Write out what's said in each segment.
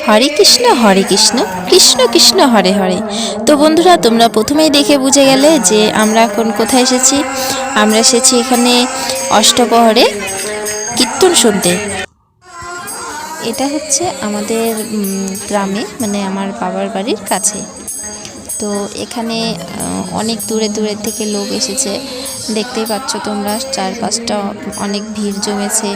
হরে কৃষ্ণ কৃষ্ণ কৃষ্ণ হরে হরে। তো বন্ধুরা, তোমরা প্রথমেই দেখে বুঝে গেলে যে আমরা এখন কোথায় এসেছি। আমরা এসেছি এখানে অষ্টপ্রহরে কীর্তন শুনতে। এটা হচ্ছে আমাদের গ্রামে, মানে আমার বাবার বাড়ির কাছে। তো এখানে অনেক দূরে দূরে থেকে লোক এসেছে, দেখতেই পাচ্ছ তোমরা, চারপাশটা অনেক ভিড় জমেছে।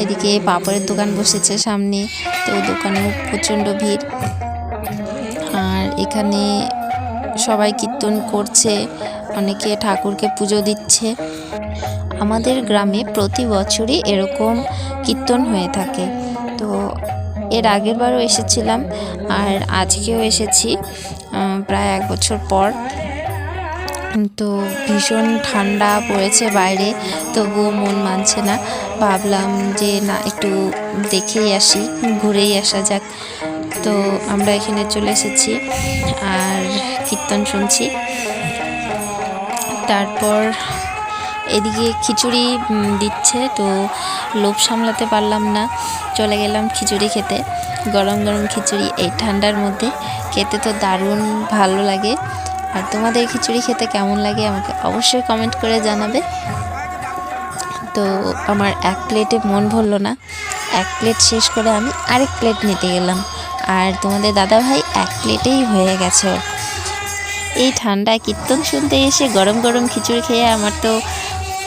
এদিকে পাপড়ের দোকান বসেছে সামনে, তো দোকানেও প্রচণ্ড ভিড়। আর এখানে সবাই কীর্তন করছে, অনেকে ঠাকুরকে পুজো দিচ্ছে। আমাদের গ্রামে প্রতি বছরই এরকম কীর্তন হয়ে থাকে। তো এর আগের বারও এসেছিলাম, আর আজকেও এসেছি প্রায় 1 বছর পর। তো ভীষণ ঠান্ডা পড়েছে বাইরে, তবুও মন মানছে না। ভাবলাম যে না, একটু দেখেই আসি, ঘুরেই আসা যাক। তো আমরা এখানে চলে এসেছি আর কীর্তন শুনছি। তারপর এদিকে খিচুড়ি দিচ্ছে, তো লোভ সামলাতে পারলাম না, চলে গেলাম খিচুড়ি খেতে। গরম গরম খিচুড়ি এই ঠান্ডার মধ্যে খেতে তো দারুণ ভালো লাগে। আর তোমাদের খিচুড়ি খেতে কেমন লাগে আমাকে অবশ্যই কমেন্ট করে জানাবে। তো আমার 1 প্লেটে মন ভরল না, 1 প্লেট শেষ করে আমি আরেক প্লেট নিতে গেলাম। আর তোমাদের দাদাভাই 1 প্লেটেই হয়ে গেছে। এই ঠান্ডায় কীর্তন শুনতে এসে গরম গরম খিচুড়ি খেয়ে আমার তো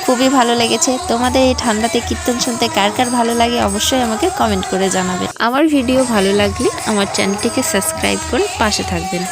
খুবই ভালো লেগেছে। তোমাদের এই ঠান্ডাতে কীর্তন শুনতে কার কার ভালো লাগে অবশ্যই আমাকে কমেন্ট করে জানাবে। আমার ভিডিও ভালো লাগলে আমার চ্যানেলটিকে সাবস্ক্রাইব করে পাশে থাকবেন।